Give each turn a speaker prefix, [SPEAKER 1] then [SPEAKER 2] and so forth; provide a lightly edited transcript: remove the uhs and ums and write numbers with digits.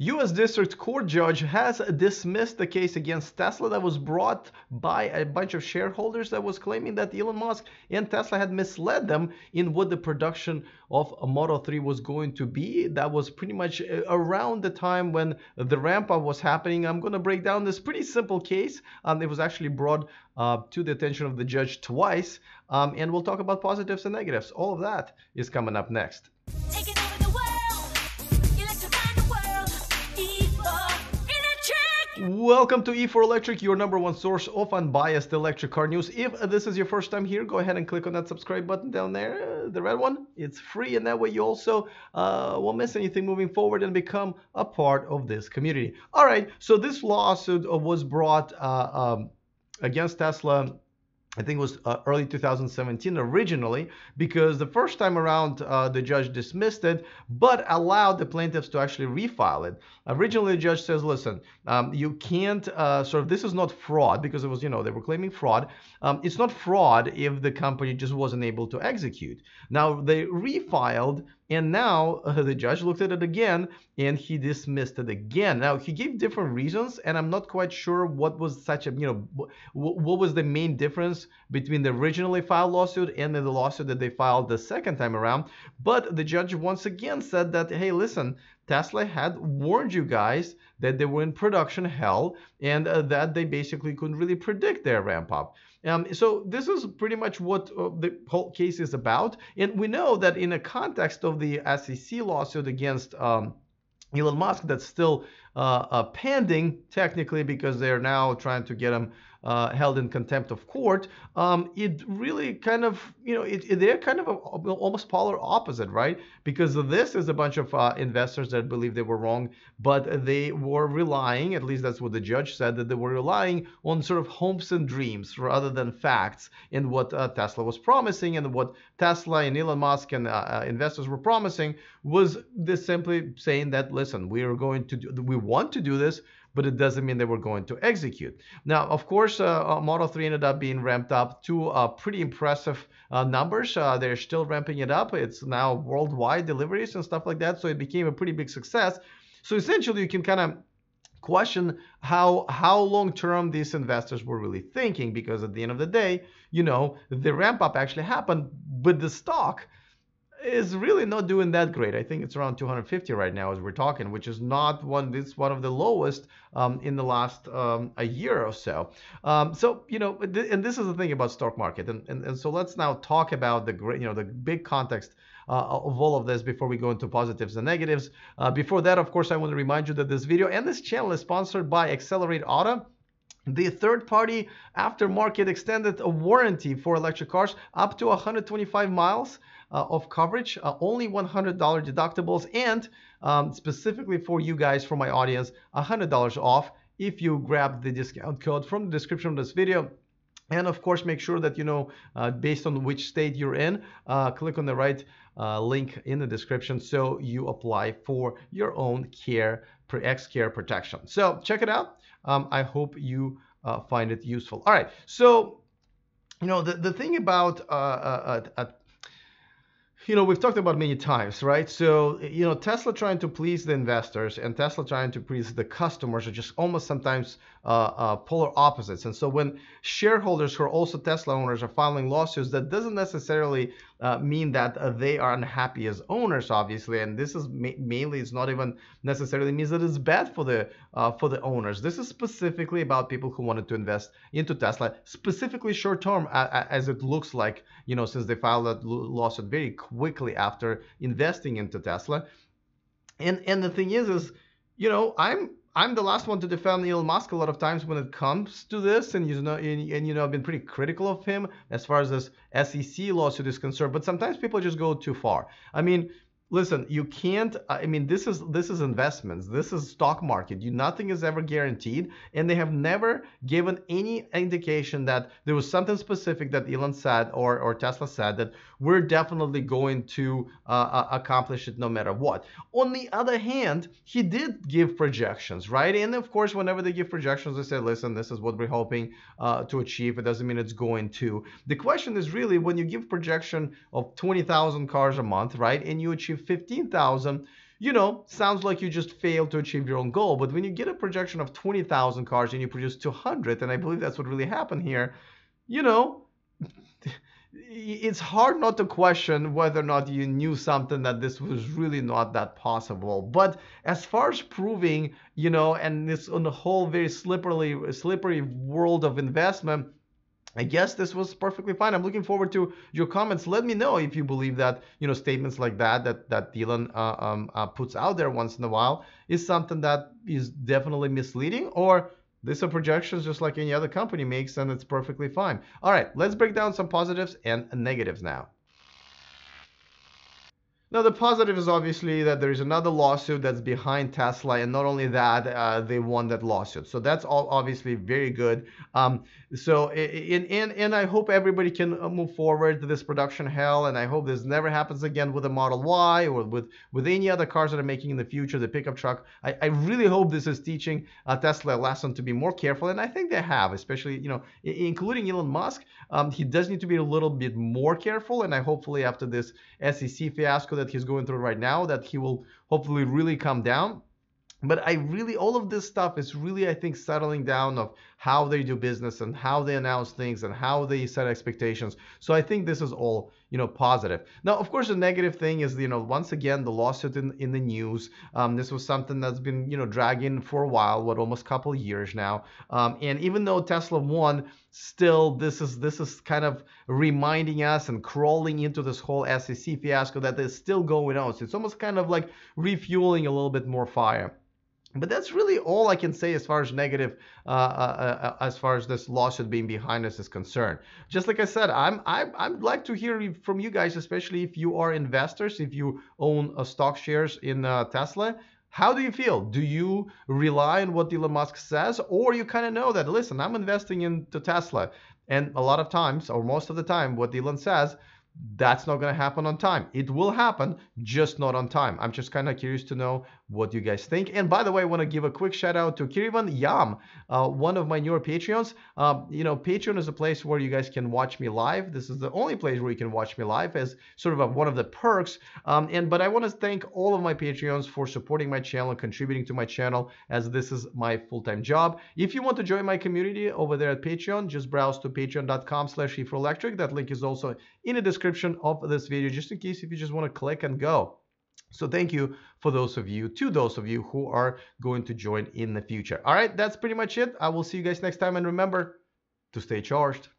[SPEAKER 1] U.S. District Court judge has dismissed the case against Tesla that was brought by a bunch of shareholders that was claiming that Elon Musk and Tesla had misled them in what the production of a Model 3 was going to be. That was pretty much around the time when the ramp up was happening. I'm going to break down this pretty simple case. It was actually brought to the attention of the judge twice, and we'll talk about positives and negatives. All of that is coming up next. Welcome to E4 Electric, your number one source of unbiased electric car news. If this is your first time here, go ahead and click on that subscribe button down there, the red one. It's free, and that way you also won't miss anything moving forward and become a part of this community. All right, so this lawsuit was brought against Tesla, I think it was early 2017 originally, because the first time around the judge dismissed it, but allowed the plaintiffs to actually refile it. Originally, the judge says, listen, you can't this is not fraud, because it was, they were claiming fraud. It's not fraud if the company just wasn't able to execute. Now, they refiled, and now the judge looked at it again, and he dismissed it again. Now, he gave different reasons, and I'm not quite sure what was such a, what was the main difference between the originally filed lawsuit and the lawsuit that they filed the second time around. But the judge once again said that, hey, listen, Tesla had warned you guys that they were in production hell, and that they basically couldn't really predict their ramp up. So this is pretty much what the whole case is about. And we know that in a context of the SEC lawsuit against Elon Musk, that's still pending technically, because they're now trying to get him held in contempt of court. It really kind of, they're kind of almost polar opposite, right? Because this is a bunch of investors that believe they were wrong, but they were relying, at least that's what the judge said, that they were relying on sort of hopes and dreams rather than facts in what Tesla was promising. And what Tesla and Elon Musk and investors were promising was this simply saying that, listen, we want to do this, but it doesn't mean that we're going to execute. Now, of course, Model 3 ended up being ramped up to pretty impressive numbers. They're still ramping it up. It's now worldwide deliveries and stuff like that. So it became a pretty big success. So essentially, you can kind of question how long-term these investors were really thinking, because at the end of the day, the ramp up actually happened, but the stock is really not doing that great. I think it's around 250 right now as we're talking, which is not it's one of the lowest in the last a year or so. And this is the thing about stock market. And so let's now talk about the big context of all of this before we go into positives and negatives. Before that, of course, I want to remind you that this video and this channel is sponsored by Accelerate Auto, the third-party aftermarket extended warranty for electric cars up to 125 miles of coverage, only $100 deductibles, and specifically for you guys, for my audience, $100 off if you grab the discount code from the description of this video. And of course, make sure that based on which state you're in, click on the right link in the description so you apply for your own X-Care protection. So check it out. I hope you find it useful. All right, so the thing about we've talked about many times, right? So, Tesla trying to please the investors and Tesla trying to please the customers are just almost sometimes polar opposites. And so when shareholders who are also Tesla owners are filing lawsuits, that doesn't necessarily mean that they are unhappy as owners, obviously. And this is mainly, it's not even necessarily means that it's bad for the owners. This is specifically about people who wanted to invest into Tesla, specifically short term, as it looks like, since they filed that lawsuit very quickly after investing into Tesla. And the thing is I'm the last one to defend Elon Musk a lot of times when it comes to this, and I've been pretty critical of him as far as this SEC lawsuit is concerned. But sometimes people just go too far. I mean, listen, you can't. I mean, this is investments. This is stock market. Nothing is ever guaranteed, and they have never given any indication that there was something specific that Elon said or Tesla said that we're definitely going to accomplish it no matter what. On the other hand, he did give projections, right? And of course, whenever they give projections, they say, listen, this is what we're hoping to achieve. It doesn't mean it's going to. The question is really, when you give projection of 20,000 cars a month, right, and you achieve 15,000, sounds like you just failed to achieve your own goal. But when you get a projection of 20,000 cars and you produce 200, and I believe that's what really happened here, you know, it's hard not to question whether or not you knew something that this was really not that possible. But as far as proving, and this on the whole very slippery world of investment, I guess this was perfectly fine. I'm looking forward to your comments. Let me know if you believe that statements like that Dylan puts out there once in a while is something that is definitely misleading, or these are projections just like any other company makes, and it's perfectly fine. All right, let's break down some positives and negatives now. Now, the positive is obviously that there is another lawsuit that's behind Tesla, and not only that, they won that lawsuit. So that's all obviously very good. And I hope everybody can move forward to this production hell, and I hope this never happens again with the Model Y or with any other cars that are making in the future, the pickup truck. I really hope this is teaching Tesla a lesson to be more careful, and I think they have, especially, including Elon Musk. He does need to be a little bit more careful, and I hopefully after this SEC fiasco that he's going through right now, that he will hopefully really calm down. But all of this stuff is really, I think, settling down of how they do business and how they announce things and how they set expectations. So I think this is all, positive. Now, of course, the negative thing is, once again, the lawsuit in the news. This was something that's been, dragging for a while, almost a couple of years now. And even though Tesla won, still this is kind of reminding us and crawling into this whole SEC fiasco that is still going on. So it's almost kind of like refueling a little bit more fire. But that's really all I can say as far as negative, as far as this lawsuit being behind us is concerned. Just like I said, I'd like to hear from you guys, especially if you are investors, if you own stock shares in Tesla. How do you feel? Do you rely on what Elon Musk says, or you kind of know that, listen, I'm investing into Tesla, and a lot of times, or most of the time, what Elon says, that's not going to happen on time. It will happen, just not on time. I'm just kind of curious to know what you guys think. And by the way, I want to give a quick shout out to Kirivan Yam, one of my newer Patreons. Patreon is a place where you guys can watch me live. This is the only place where you can watch me live as sort of one of the perks. But I want to thank all of my Patreons for supporting my channel, contributing to my channel, as this is my full-time job. If you want to join my community over there at Patreon, just browse to patreon.com/eForElectric. That link is also in the description of this video, just in case if you just want to click and go. So thank you to those of you who are going to join in the future. All right, that's pretty much it. I will see you guys next time, and remember to stay charged.